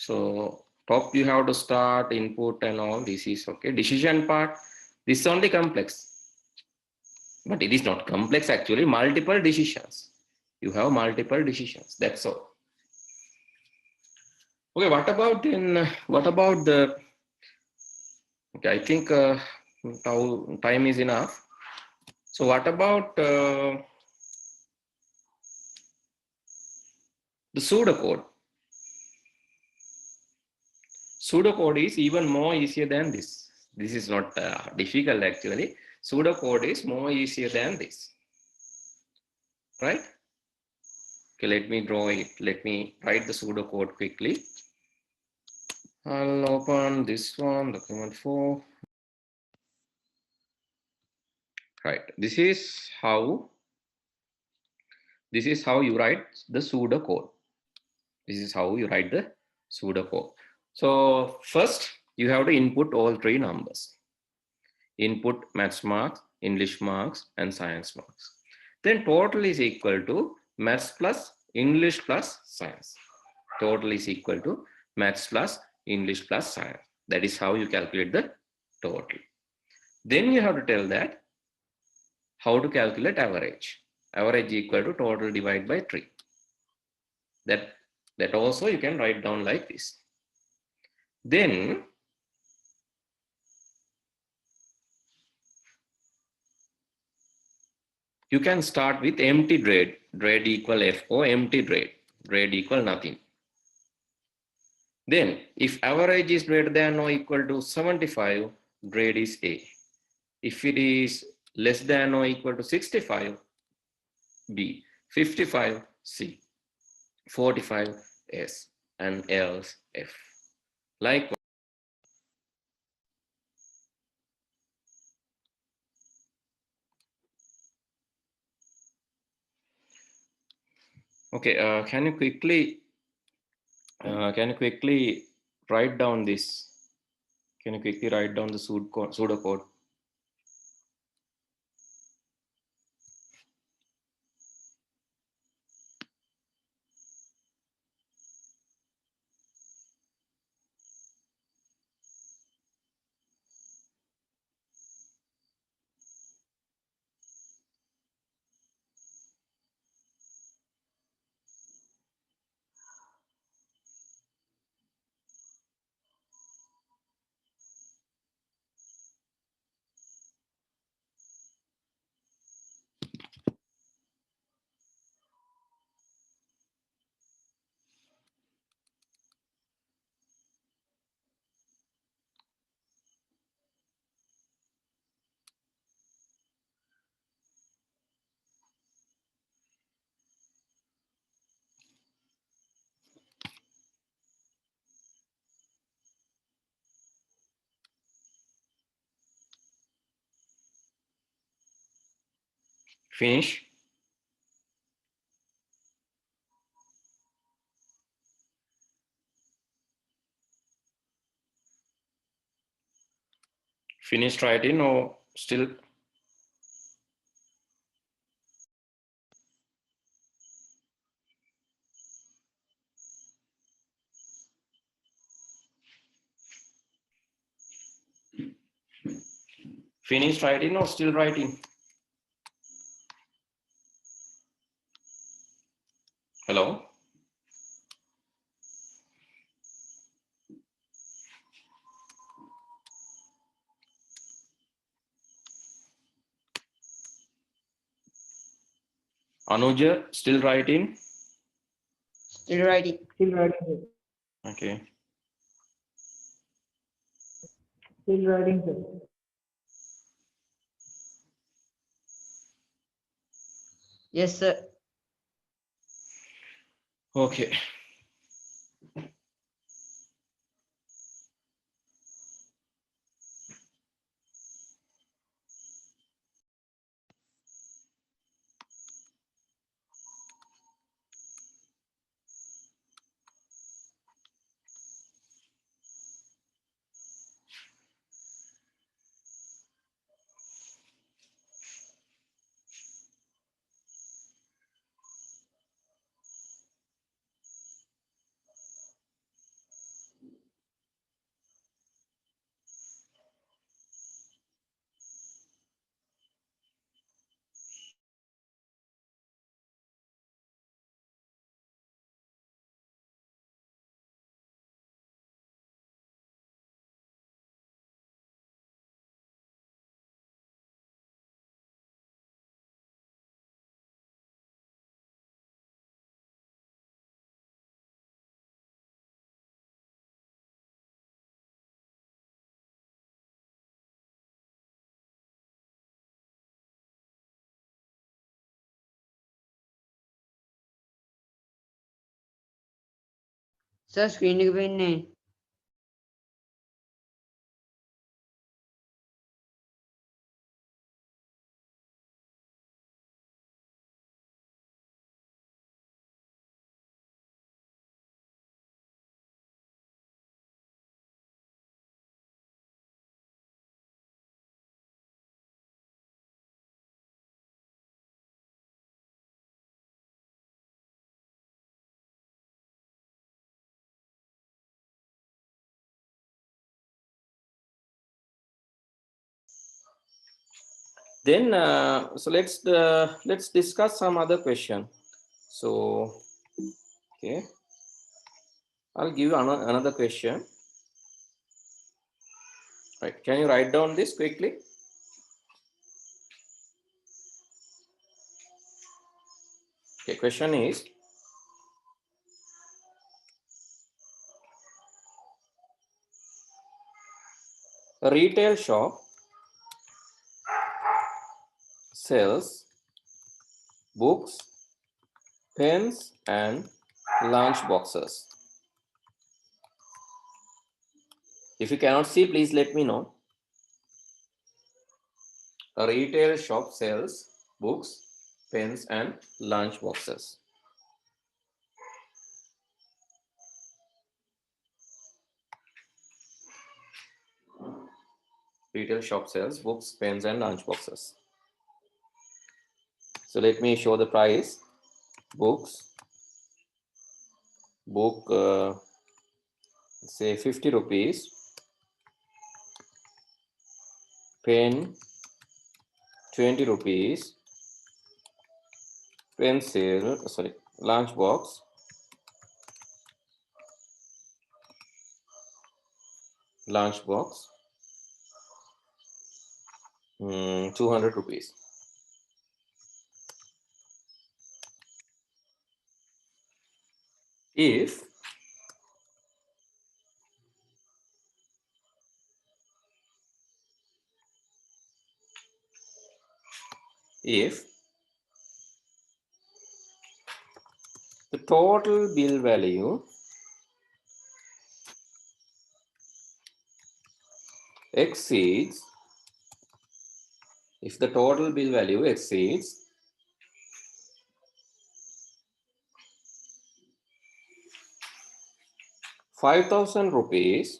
So top you have to start input and all. This is okay. Decision part. This is only complex, but it is not complex actually. Multiple decisions. You have multiple decisions. That's all. Okay. What about the? Okay, I think time is enough. So what about the pseudocode? Pseudocode is even more easier than this. This is not difficult actually. Pseudocode is more easier than this, right? Okay, let me draw it. Let me write the pseudocode quickly. I'll open this one, document 4. Right. This is how you write the pseudocode. This is how you write the pseudocode. So first you have to input all three numbers. Input maths marks, English marks, and science marks. Then total is equal to maths plus English plus science. Total is equal to maths plus English plus science. That is how you calculate the total. Then you have to tell that how to calculate average. Average equal to total divided by 3. That also you can write down like this. Then you can start with empty grade. Grade equal FO, empty grade. Grade equal nothing. Then if average is greater than or equal to 75, grade is A. If it is less than or equal to 65, B. 55, C. 45, S. And else F. Likewise. Okay, can you quickly write down this? Can you quickly write down the pseudocode? Finish. Finished writing or still? Finished writing or still writing? Hello? Anuja, still writing? Still writing. Okay. Still writing, sir. Yes, sir. Okay. Sir, screen එක පෙන්නේ නැහැ. Then, so let's discuss some other question. So, okay, I'll give you another question. Right, can you write down this quickly? Okay, question is, a retail shop sells books, pens, and lunch boxes. If you cannot see, please let me know. A retail shop sells books, pens, and lunch boxes. Retail shop sells books, pens, and lunch boxes. So let me show the price. Books, book, say 50 rupees. Pen, 20 rupees. Pencil, sorry, lunch box, lunch box, 200 rupees. If the total bill value exceeds, if the total bill value exceeds 5,000 rupees,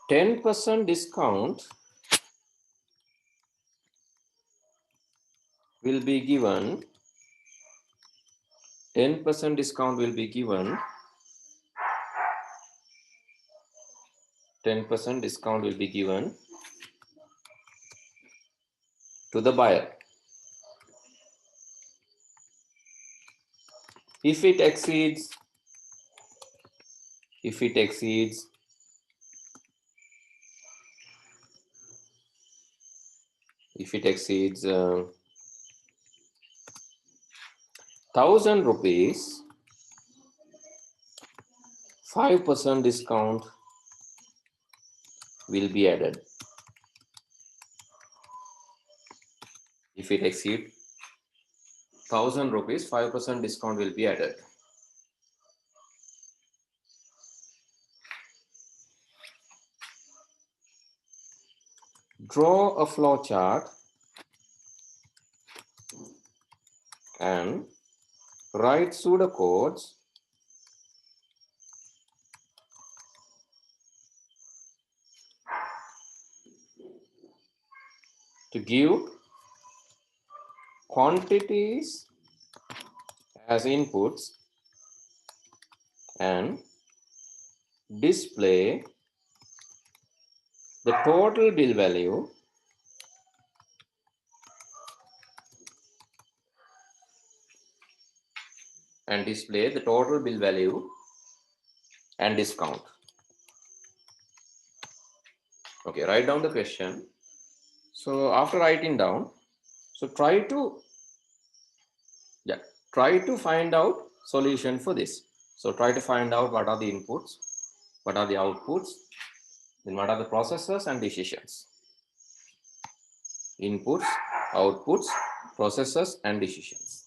%10 discount will be given. 10% discount will be given. 10% discount will be given to the buyer. If it exceeds 1,000 rupees, 5% discount will be added. If it exceeds 1,000 rupees, 5% discount will be added. Draw a flow chart and write pseudocodes to give quantities as inputs and display the total bill value and discount. Okay, write down the question. So after writing down, so try to find out solution for this. So try to find out what are the inputs, what are the outputs, then what are the processes and decisions. Inputs, outputs, processes and decisions.